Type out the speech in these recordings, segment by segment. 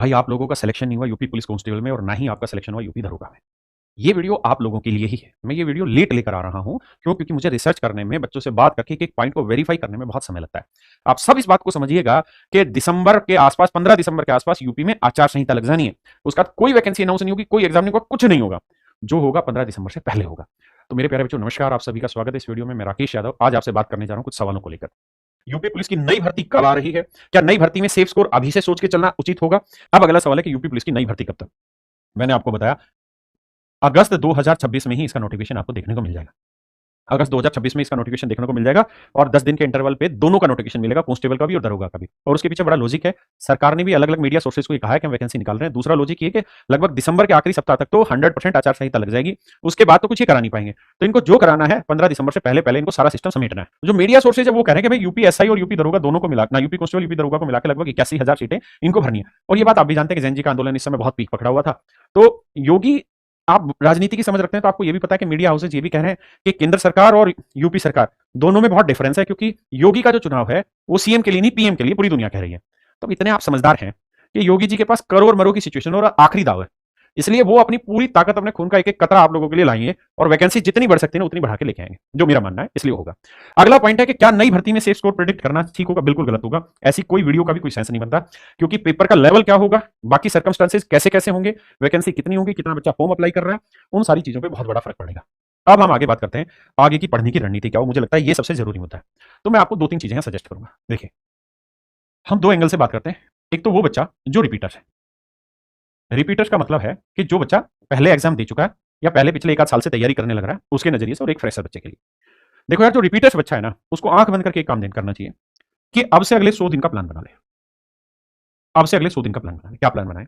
भाई आप लोगों का सिलेक्शन नहीं हुआ यूपी पुलिस कांस्टेबल में और ना ही आपका सिलेक्शन हुआ यूपी दरोगा में। ये वीडियो आप लोगों के लिए ही है। मैं ये वीडियो लेट लेकर आ रहा हूं क्योंकि मुझे रिसर्च करने में, बच्चों से बात करके एक पॉइंट को वेरीफाई करने में बहुत समय लगता है। आप सब इस बात को समझिएगा कि दिसंबर के आसपास, 15 दिसंबर के आसपास यूपी में आचार संहिता लग जानी है। उसका कोई वैकेंसी अनाउंस नहीं होगी, कोई एग्जाम नहीं होगा, कुछ नहीं होगा। जो होगा 15 दिसंबर से पहले होगा। तो मेरे प्यारे बच्चों, नमस्कार, आप सभी का स्वागत है इस वीडियो में। मैं राकेश यादव आज आपसे बात करने जा रहा हूं कुछ सवालों को लेकर। यूपी पुलिस की नई भर्ती कब आ रही है? क्या नई भर्ती में सेफ स्कोर अभी से सोच के चलना उचित होगा? अब अगला सवाल है कि यूपी पुलिस की नई भर्ती कब तक? मैंने आपको बताया अगस्त 2026 में ही इसका नोटिफिकेशन आपको देखने को मिल जाएगा। अगस्त 2026 में इसका नोटिफिकेशन देखने को मिल जाएगा और 10 दिन के इंटरवल पे दोनों का नोटिफिकेशन मिलेगा, कांस्टेबल का भी और दरोगा का भी। और उसके पीछे बड़ा लॉजिक है। सरकार ने भी अलग-अलग मीडिया सोर्सेज को कहा है कि हम वैकेंसी निकाल रहे हैं। दूसरा लॉजिक ये कि लगभग दिसंबर के आखिरी सप्ताह तक तो 100% आचार संहिता लग जाएगी। उसके बाद तो कुछ ही करा नहीं पाएंगे। तो इनको जो कराना है 15 दिसंबर से पहले इनको सारा सिस्टम समेटना है। जो मीडिया सोर्सेज है वो कह रहे हैं कि भाई यूपी एसआई और यूपी दरोगा दोनों को मिला, ना यूपी कांस्टेबल यूपी दरोगा को मिलाकर लगभग 81,000 सीटें इनको भरनी है। और ये बात आप भी जानते हैं कि जैन जी का आंदोलन इस समय बहुत पीक पकड़ा हुआ था। तो योगी, आप राजनीति की समझ रखते हैं तो आपको यह भी पता है कि मीडिया हाउसेज ये भी कह रहे हैं कि केंद्र सरकार और यूपी सरकार दोनों में बहुत डिफरेंस है, क्योंकि योगी का जो चुनाव है वो सीएम के लिए नहीं, पीएम के लिए पूरी दुनिया कह रही है। तो इतने आप समझदार हैं कि योगी जी के पास करोड़ मरो की सिचुएशन और आखिरी दाव है, इसलिए वो अपनी पूरी ताकत, अपने खून का एक एक कतरा आप लोगों के लिए लाएंगे और वैकेंसी जितनी बढ़ सकती है ना उतनी बढ़ा के लेके आएंगे, जो मेरा मानना है, इसलिए होगा। अगला पॉइंट है कि क्या नई भर्ती में सेफ स्कोर प्रेडिक्ट करना ठीक होगा? बिल्कुल गलत होगा। ऐसी कोई वीडियो का भी कोई सेंस नहीं बनता, क्योंकि पेपर का लेवल क्या होगा, बाकी सर्कमस्टांसेस कैसे कैसे होंगे, वैकेंसी कितनी होगी, कितना बच्चा फॉर्म अप्लाई कर रहा है, उन सारी चीजों पर बहुत बड़ा फर्क पड़ेगा। अब हम आगे बात करते हैं आगे की पढ़ने की रणनीति क्या हो। मुझे लगता है ये सबसे जरूरी मुद्दा है। तो मैं आपको 2-3 चीजें सजेस्ट करूंगा। देखिए, हम 2 एंगल से बात करते हैं। एक तो वो बच्चा जो रिपीटर है। रिपीटर्स का मतलब है कि जो बच्चा पहले एग्जाम दे चुका है या पहले पिछले 1 आध साल से तैयारी करने लग रहा है, उसके नजरिए से, और एक फ्रेशर बच्चे के लिए। देखो यार, जो रिपीटर्स बच्चा है ना, उसको आंख बंद करके एक काम करना चाहिए कि अब से अगले 100 दिन का प्लान बना ले। अब से अगले 100 दिन का प्लान बना ले। क्या प्लान बनाए?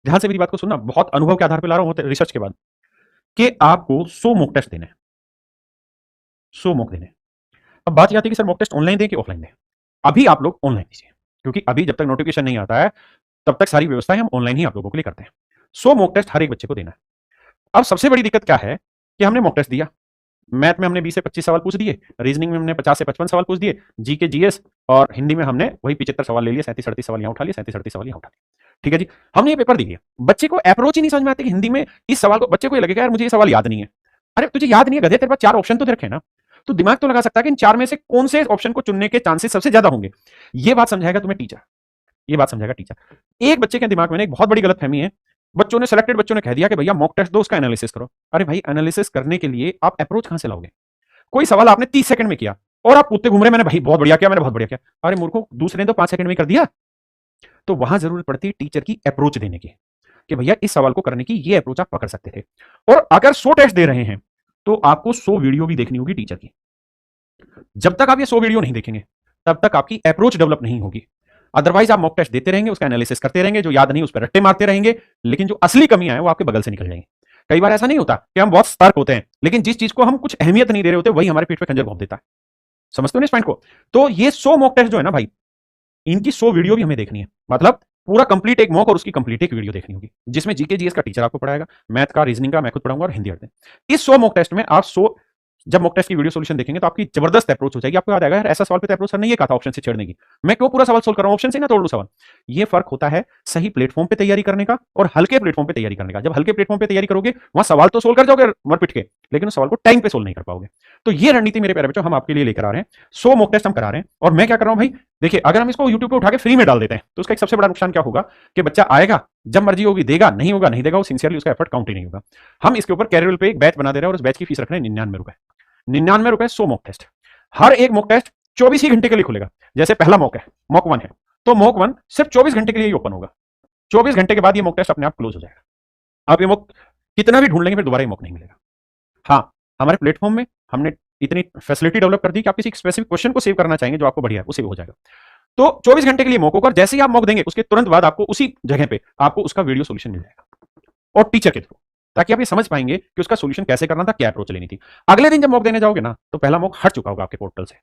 ध्यान से मेरी बात को सुनना, बहुत अनुभव के आधार पर ला रहा हूं, रिसर्च के बाद, कि आपको 100 मॉक टेस्ट देने, 100 मॉक देने। अब बात यह आती है कि सर मॉक टेस्ट ऑनलाइन दें कि ऑफलाइन दें? अभी आप लोग ऑनलाइन दीजिए, क्योंकि अभी जब तक नोटिफिकेशन नहीं आता है तब तक सारी व्यवस्थाएं हम ऑनलाइन ही आप लोगों के लिए करते हैं। 100 मॉक टेस्ट हर एक बच्चे को देना है। अब सबसे बड़ी दिक्कत क्या है कि हमने मॉक टेस्ट दिया, मैथ में हमने 20 से 25 सवाल पूछ दिए, रीजनिंग में हमने 50 से 55 सवाल पूछ दिए, जीके जीएस और हिंदी में हमने वही 75 सवाल ले लिए, 37-38 सवाल यहाँ उठा लिए, 37-38 सवाल यहाँ उठा लिए। ठीक है जी, हमने ये पेपर दे दिया। बच्चे को अप्रोच ही नहीं समझ में आती कि हिंदी में इस सवाल को, बच्चे को ये लगेगा यार मुझे ये सवाल याद नहीं है। अरे तुझे याद नहीं है गधे, तेरे पास 4 ऑप्शन तो रखे ना, तो दिमाग तो लगा सकता है कि इन 4 में से कौन से ऑप्शन को चुनने के चांसेस सबसे ज्यादा होंगे। ये बात समझाएगा तुम्हें टीचर, ये बात समझाएगा टीचर। एक बच्चे के दिमाग में एक बहुत बड़ी गलतफहमी है, बच्चों ने, सिलेक्टेड बच्चों ने कह दिया कि भैया मॉक टेस्ट दो, उसका एनालिसिस करो। अरे भाई, एनालिसिस करने के लिए आप अप्रोच कहां से लाओगे? कोई सवाल आपने 30 सेकंड में किया और आप कूदते घूम रहे, मैंने भाई बहुत बढ़िया किया, मैंने बहुत बढ़िया किया। अरे मूर्खों, दूसरे ने तो 5 सेकंड में कर दिया। तो वहां जरूरत पड़ती है टीचर की अप्रोच देने की, कि भैया इस सवाल को करने की ये अप्रोच आप पकड़ सकते थे। और अगर 100 टेस्ट दे रहे हैं तो आपको 100 वीडियो भी देखनी होगी टीचर की। जब तक आप ये 100 वीडियो नहीं देखेंगे तब तक आपकी अप्रोच डेवलप नहीं होगी। अदरवाइज आप मॉक टेस्ट देते रहेंगे, उसका एनालिसिस करते रहेंगे, जो याद नहीं उस पर रट्टे मारते रहेंगे, लेकिन जो असली कमियां हैं वो आपके बगल से निकल जाएंगी। कई बार ऐसा नहीं होता कि हम बहुत सतर्क होते हैं, लेकिन जिस चीज को हम कुछ अहमियत नहीं दे रहे होते वही हमारे पीठ पे खंजर घोंप देता है। समझते हो इस पॉइंट को? तो ये 100 मॉक टेस्ट जो है ना भाई, इनकी 100 वीडियो भी हमें देखनी है। मतलब पूरा कंप्लीट एक मॉक और उसकी कंप्लीट एक वीडियो देखनी होगी, जिसमें जीके जीएस का टीचर आपको पढ़ाएगा, मैथ का, रीजनिंग का मैं खुद पढ़ाऊंगा और हिंदी अर्थ। इस 100 मॉक टेस्ट में आप 100, जब मॉक टेस्ट की वीडियो सॉल्यूशन देखेंगे तो आपकी जबरदस्त अप्रोच हो जाएगी। आपको याद आएगा यार, ऐसा सवाल पे तो अप्रोच सर ने ये कहा था ऑप्शन से छेड़ने की, मैं क्यों पूरा सवाल सोल्व कर रहा हूं, ऑप्शन से ना तोड़ लूं सवाल। ये फर्क होता है सही प्लेटफॉर्म पे तैयारी करने का और हल्के प्लेटफॉर्म पे तैयारी करने का। जब हल्के प्लेटफॉर्म पे तैयारी करोगे वहां सवाल तो सोल्व कर जाओगे मर पिट के, लेकिन उस सवाल को टाइम पे सोल्व नहीं कर पाओगे। तो ये रणनीति मेरे प्यारे बच्चों हम आपके लिए लेकर आ रहे हैं। 100 मॉक टेस्ट हम करा रहे हैं और मैं क्या कर रहा हूं भाई, देखिए, अगर हम इसको यूट्यूब पे उठा के फ्री में डाल देते हैं तो उसका एक सबसे बड़ा नुकसान क्या होगा कि बच्चा आएगा, जब मर्जी होगी देगा, नहीं होगा नहीं देगा, वो सिंसियरली उसका एफर्ट काउंट ही नहीं होगा। हम इसके ऊपर कैरियर पे एक बैच बना दे रहे हैं और उस बैच की फीस रख रहे हैं 99 रुपए। 99 रुपए 100 मॉक टेस्ट। हर एक मॉक टेस्ट 24 ही घंटे के लिए खुलेगा। जैसे पहला मॉक है, मॉक 1 है, तो मॉक 1 सिर्फ 24 घंटे के लिए ही ओपन होगा। 24 घंटे के बाद ये मॉक टेस्ट अपने आप क्लोज हो जाएगा। आप ये मॉक कितना भी ढूंढ लेंगे फिर दोबारा ये मॉक नहीं मिलेगा। हाँ, हमारे प्लेटफॉर्म में हमने इतनी फैसिलिटी डेवलप कर दी कि आप किसी स्पेसिफिक क्वेश्चन को सेव करना चाहेंगे जो आपको बढ़िया है, वो सेव हो जाएगा। तो 24 घंटे के लिए मॉक होगा, जैसे ही आप मॉक देंगे उसके तुरंत बाद आपको उसी जगह पे आपको उसका वीडियो सॉल्यूशन मिल जाएगा और टीचर के थ्रू, ताकि आप ये समझ पाएंगे कि उसका सॉल्यूशन कैसे करना था, क्या अप्रोच लेनी थी। अगले दिन जब मॉक देने जाओगे ना तो पहला मॉक हट चुका होगा आपके पोर्टल से।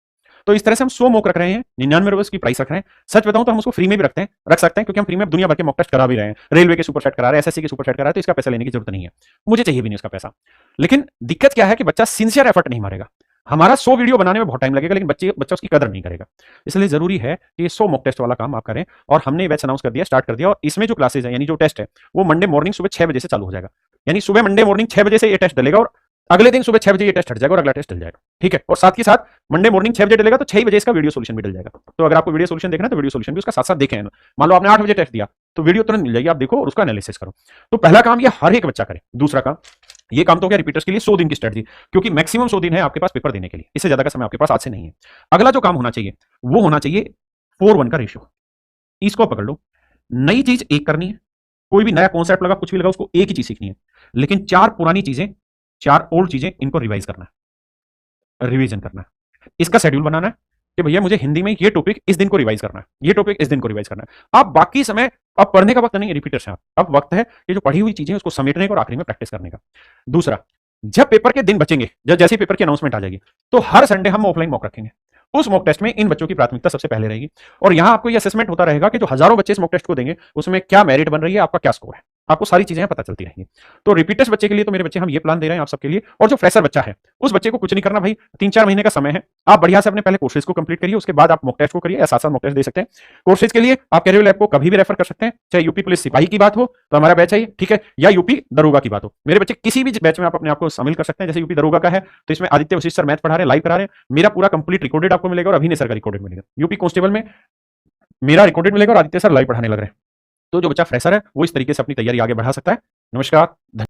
तो इस तरह से हम 100 मॉक रख रहे हैं, 99 रुपए की प्राइस रख रहे हैं। सच बताऊं तो हम उसको फ्री में भी रख सकते हैं, क्योंकि हम फ्री में दुनिया भर के मॉक टेस्ट करा भी रहे हैं, रेलवे के सुपर सेट करा रहे हैं, एसएससी के सुपर सेट करा रहे हैं, तो इसका पैसा लेने की जरूरत नहीं है, मुझे चाहिए भी नहीं उसका पैसा। लेकिन दिक्कत क्या है कि बच्चा सिंसियर एफर्ट नहीं मारेगा। हमारा 100 वीडियो बनाने में बहुत टाइम लगेगा, लेकिन बच्चा उसकी कदर नहीं करेगा। इसलिए जरूरी है कि ये 100 मॉक टेस्ट वाला काम आप करें। और हमने बैच अनाउंस कर दिया, स्टार्ट कर दिया, और इसमें जो क्लासेज है यानी जो टेस्ट है वो मंडे मॉर्निंग सुबह 6 बजे से चालू हो जाएगा। यानी सुबह मंडे मॉर्निंग 6 बजे से ये टेस्ट डलेगा, और अगले दिन सुबह 6 बजे ये टेस्ट हट जाएगा और अगला टेस्ट डल जाएगा। ठीक है, और साथ ही साथ मंडे मॉर्निंग 6 बजे डलेगा तो 6 बजे इसका वीडियो सोल्यूशन भी डल जाएगा। तो अगर आपको वीडियो सोल्यूशन देखना है तो वीडियो सोल्यूशन भी उसका साथ साथ देखें। मान लो आपने 8 बजे टेस्ट दिया तो वीडियो तुरंत मिल जाएगी, आप देखो और उसका एनालिसिस करो। तो पहला काम ये हर एक बच्चा करे। दूसरा काम, ये काम तो हो गया रिपीटर्स के लिए 100 दिन की स्ट्रेटजी, क्योंकि मैक्सिमम 100 दिन है आपके पास पेपर देने के लिए, इससे ज्यादा का समय आपके पास आज से नहीं है। अगला जो काम होना चाहिए वो होना चाहिए 4:1 का रेशियो। इसको पकड़ लो, नई चीज एक करनी है, कोई भी नया कॉन्सेप्ट लगा, कुछ भी लगा, उसको एक ही चीज सीखनी है, लेकिन 4 पुरानी चीजें, 4 ओल्ड चीजें, इनको रिवाइज करना है, रिवीजन करना है। इसका शेड्यूल बनाना है कि भैया मुझे हिंदी में ये टॉपिक इस दिन को रिवाइज करना है, ये टॉपिक इस दिन को रिवाइज करना है। आप बाकी समय, अब पढ़ने का वक्त नहीं है रिपीटर्स हैं, अब वक्त है कि जो पढ़ी हुई चीजें उसको समेटने का और आखिरी में प्रैक्टिस करने का। दूसरा, जब पेपर के दिन बचेंगे, जब जैसे पेपर की अनाउंसमेंट आ जाएगी, तो हर संडे हम ऑफलाइन मॉक रखेंगे। उस मॉक टेस्ट में इन बच्चों की प्राथमिकता सबसे पहले रहेगी, और यहां आपको यह असेसमेंट होता रहेगा कि जो हजारों बच्चे इस मॉक टेस्ट को देंगे उसमें क्या मेरिट बन रही है, आपका क्या स्कोर है, आपको सारी चीजें पता चलती रहेंगी। तो रिपीटर्स बच्चे के लिए तो मेरे बच्चे हम ये प्लान दे रहे हैं आप सबके लिए। और जो फ्रेशर बच्चा है उस बच्चे को कुछ नहीं करना भाई, 3-4 महीने का समय है, आप बढ़िया से अपने पहले कोर्सेज को कंप्लीट करिए, उसके बाद आप मॉक टेस्ट को करिए या साथ साथ मॉक टेस्ट दे सकते हैं। कोर्सेज के लिए आप कैरियर लैब को कभी भी रेफर कर सकते हैं, चाहे यूपी पुलिस सिपाही की बात हो तो हमारा बैच है, ठीक है, या यूपी दरोगा की बात हो, मेरे बच्चे किसी भी बैच में आप अपने आप को शामिल कर सकते हैं। जैसे यूपी दरोगा का है तो इसमें आदित्य वशिष्ठ सर मैथ पढ़ा रहे हैं, लाइव करा रहे हैं, मेरा पूरा कंप्लीट रिकॉर्डेड आपको मिलेगा और अभिनय सर का रिकॉर्डेड मिलेगा। यूपी कांस्टेबल में मेरा रिकॉर्डेड मिलेगा और आदित्य सर लाइव पढ़ाने लग रहे हैं। तो जो बच्चा फ्रेशर है वो इस तरीके से अपनी तैयारी आगे बढ़ा सकता है। नमस्कार।